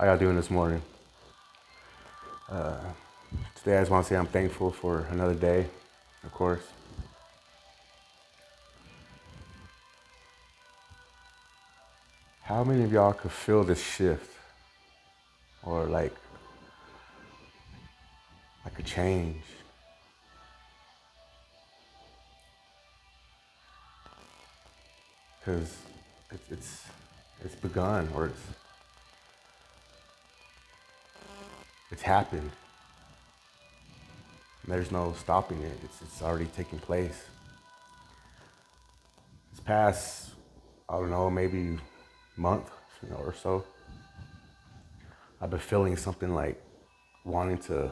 How y'all doing this morning? Today I just want to say I'm thankful for another day, of course. How many of y'all could feel this shift or like a change? Because it's begun or it's happened. There's no stopping it. It's already taking place. This past, I don't know, maybe month, or so, I've been feeling something like wanting to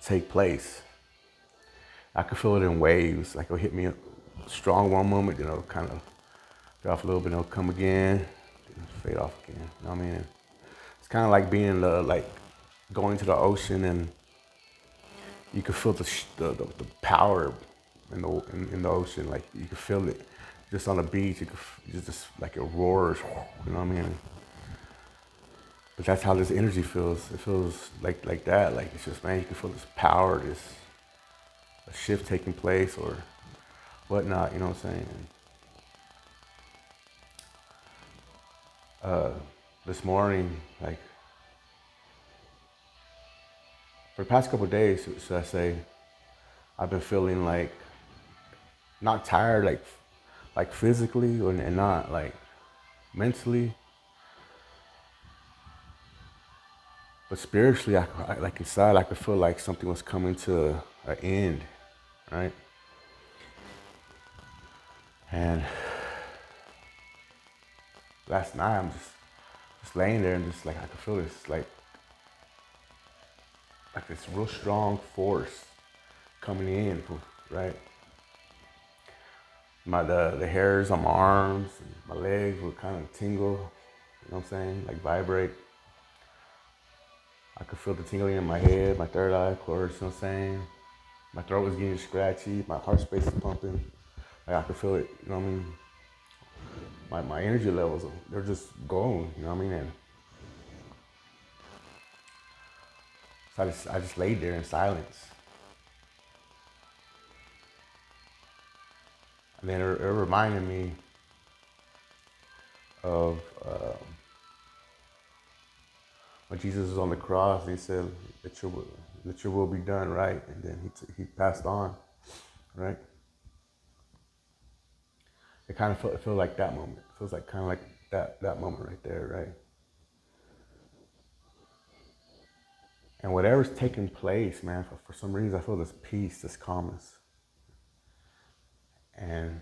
take place. I could feel it in waves. Like it'll hit me strong one moment, kind of get off a little bit, it'll come again, fade off again. You know what I mean? It's kind of like being in like going to the ocean and you can feel the power in the ocean. Like you can feel it just on the beach. You can just like it roars. You know what I mean? But that's how this energy feels. It feels like that. Like it's just, man, you can feel this power, this a shift taking place or whatnot. You know what I'm saying? This morning, like for the past couple of days, should I say, I've been feeling like not tired, like physically, and not like mentally, but spiritually. Like inside, I could feel like something was coming to an end, right? And last night, I'm just laying there and just like I could feel this like this real strong force coming in, right? The hairs on my arms and my legs would kind of tingle, you know what I'm saying? Like vibrate. I could feel the tingling in my head, my third eye, of course, you know what I'm saying? My throat was getting scratchy, my heart space is pumping. Like I could feel it, you know what I mean? My energy levels, they're just going, you know what I mean? And so I just laid there in silence. And then it reminded me of when Jesus was on the cross and he said, let your will be done, right? And then he passed on, right? It kind of feel like that moment. It feels like kind of like that moment right there, right? And whatever's taking place, man, for some reason I feel this peace, this calmness. And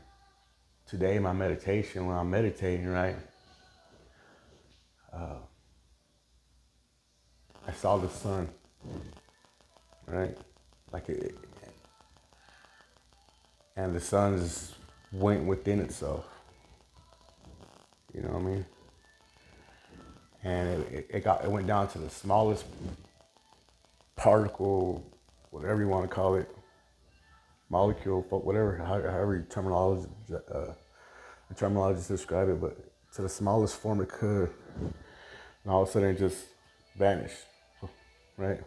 today, my meditation, when I'm meditating, right, I saw the sun, right? Like it, and the sun just went within itself. You know what I mean? And it went down to the smallest particle, whatever you want to call it, molecule, whatever, however you terminologies describe it, but to the smallest form it could, and all of a sudden it just vanished, right?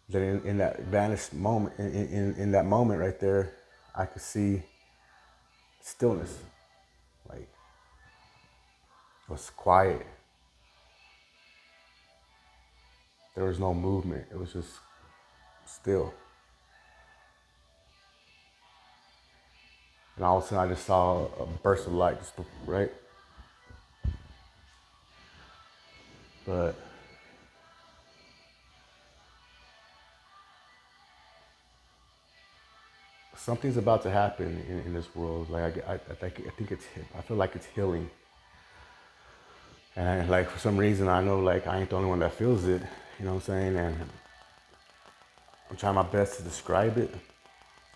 Then in that vanished moment, in that moment right there, I could see stillness, like it was quiet. There was no movement. It was just still. And all of a sudden I just saw a burst of light, just right. But something's about to happen in this world. Like I think I feel like it's healing. And like for some reason I know like I ain't the only one that feels it. You know what I'm saying? And I'm trying my best to describe it.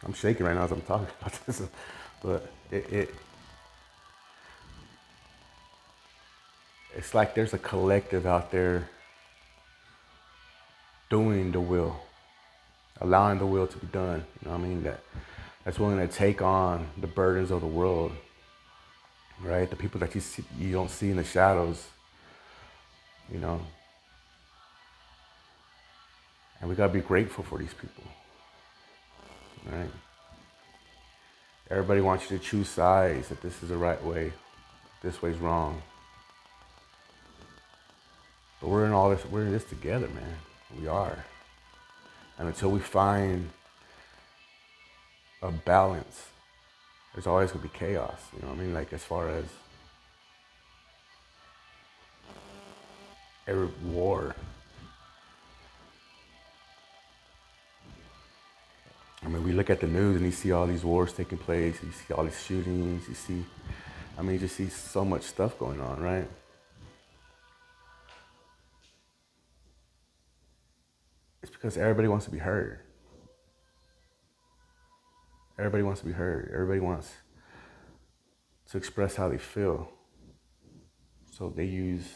I'm shaking right now as I'm talking about this, but it's like there's a collective out there doing the will, allowing the will to be done. You know what I mean? That's willing to take on the burdens of the world, right? The people that you don't see in the shadows, you know, and we gotta be grateful for these people, right? Everybody wants you to choose sides, that this is the right way, this way's wrong. But we're in this together, man. We are. And until we find a balance, there's always gonna be chaos, you know what I mean? Like as far as every war. I mean, we look at the news and you see all these wars taking place, you see all these shootings, you just see so much stuff going on, right? It's because everybody wants to be heard. Everybody wants to be heard. Everybody wants to express how they feel. So they use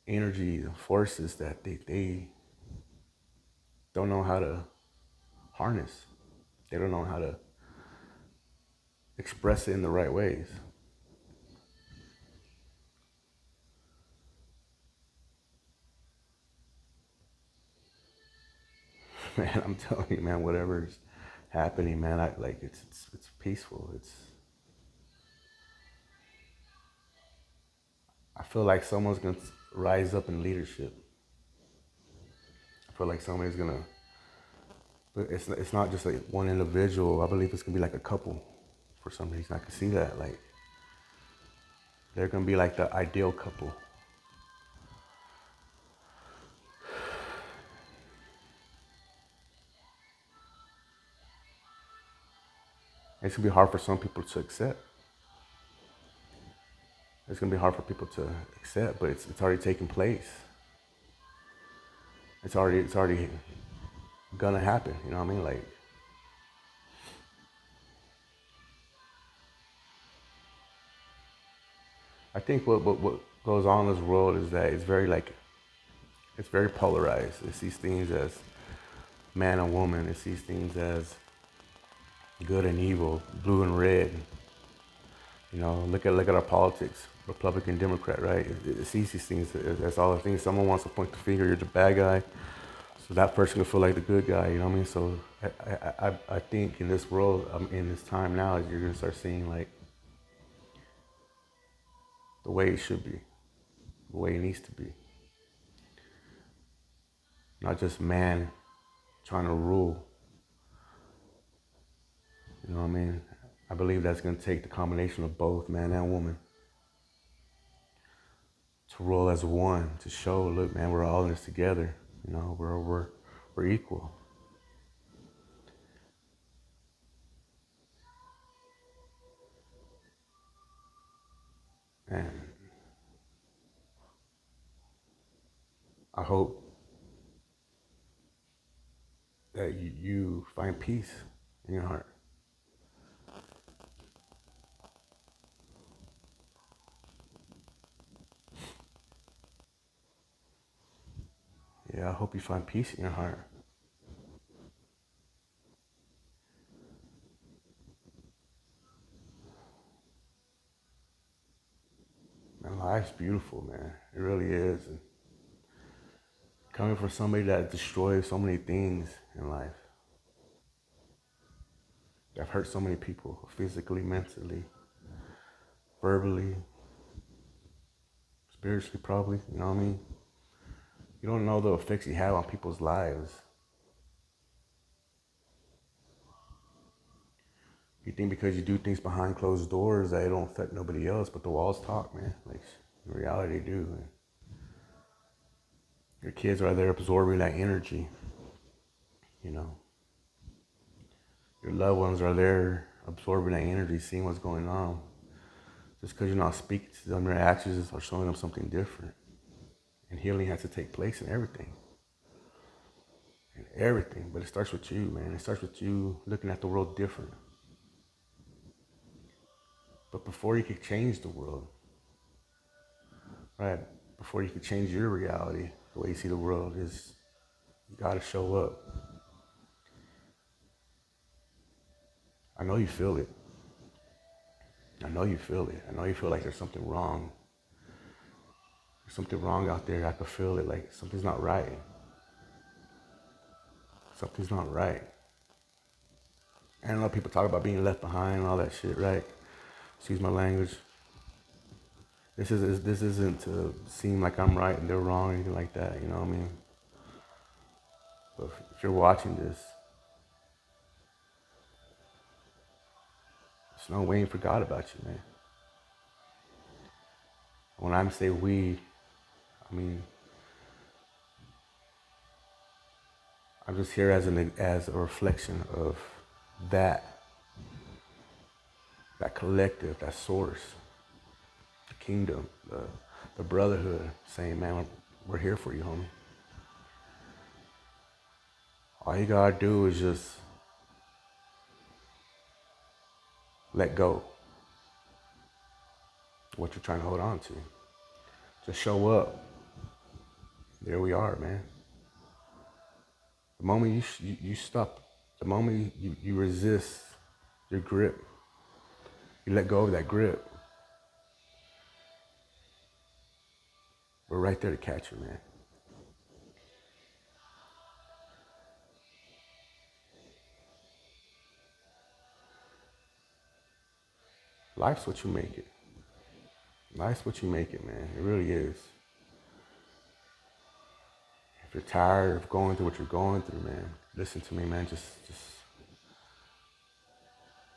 energy and forces that they don't know how to harness. They don't know how to express it in the right ways. Man, I'm telling you, man, whatever's happening, man, it's peaceful. I feel like someone's gonna rise up in leadership. I feel like somebody's gonna, but it's not just like one individual. I believe it's gonna be like a couple for some reason. I can see that. Like they're gonna be like the ideal couple. It's gonna be hard for some people to accept. It's gonna be hard for people to accept, but it's already taking place. It's already gonna happen. You know what I mean? Like I think what goes on in this world is that it's very polarized. It sees things as man and woman. It sees things as good and evil, blue and red. You know, look at our politics, Republican, Democrat, right? It sees these things as all the things. Someone wants to point the finger, you're the bad guy, so that person will feel like the good guy. You know what I mean? So I think in this world, in this time now, you're gonna start seeing like the way it should be, the way it needs to be. Not just man trying to rule. You know what I mean? I believe that's gonna take the combination of both man and woman to roll as one, to show, look, man, we're all in this together. You know, we're equal. And I hope that you find peace in your heart. Yeah, I hope you find peace in your heart. Man, life's beautiful, man. It really is. And coming from somebody that destroys so many things in life, I've hurt so many people physically, mentally, verbally, spiritually, probably. You know what I mean? You don't know the effects you have on people's lives. You think because you do things behind closed doors that it don't affect nobody else, but the walls talk, man. Like in reality, they do. Man. Your kids are there absorbing that energy. You know, your loved ones are there absorbing that energy, seeing what's going on. Just because you're not speaking to them, your actions are showing them something different. And healing has to take place in everything. In everything. But it starts with you, man. It starts with you looking at the world different. But before you could change the world, right? Before you could change your reality, the way you see the world is you gotta show up. I know you feel it. I know you feel it. I know you feel like there's something wrong. There's something wrong out there. I can feel it. Like something's not right. Something's not right. And I know people talk about being left behind and all that shit, right? Excuse my language. This isn't to seem like I'm right and they're wrong or anything like that. You know what I mean? But if you're watching this, there's no Wayne forgot about you, man. When I say we, I mean I'm just here as a reflection of that collective, that source, the kingdom, the brotherhood, saying, man, we're here for you, homie. All you gotta do is just let go of what you're trying to hold on to. Just show up. There we are, man. The moment you stop, the moment you resist your grip, you let go of that grip, we're right there to catch you, man. Life's what you make it. Life's what you make it, man. It really is. If you're tired of going through what you're going through, man, listen to me, man. Just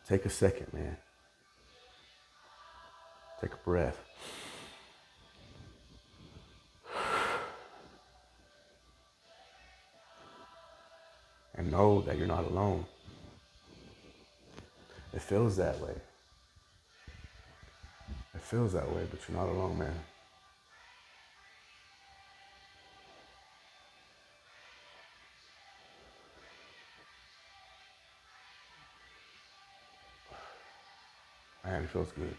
take a second, man. Take a breath. And know that you're not alone. It feels that way. It feels that way, but you're not alone, man. Man, it feels good.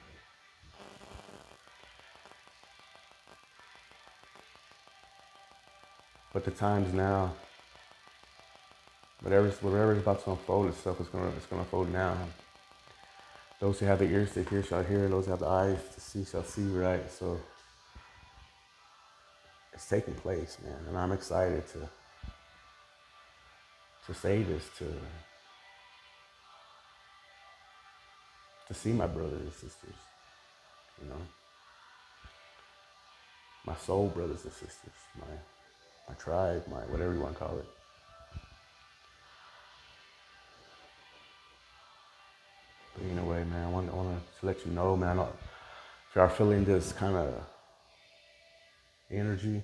But the times now, whatever's about to unfold itself, it's gonna unfold now. Those who have the ears to hear shall hear, those who have the eyes to see shall see, right? So it's taking place, man. And I'm excited to say this, to see my brothers and sisters, you know, my soul brothers and sisters, my tribe, my whatever you want to call it. But anyway, man, I want to let you know, man, if you are feeling this kind of energy,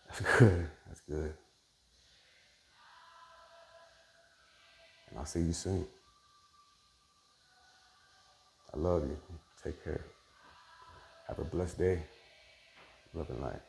that's good. That's good. And I'll see you soon. I love you. Take care. Have a blessed day. Love and light.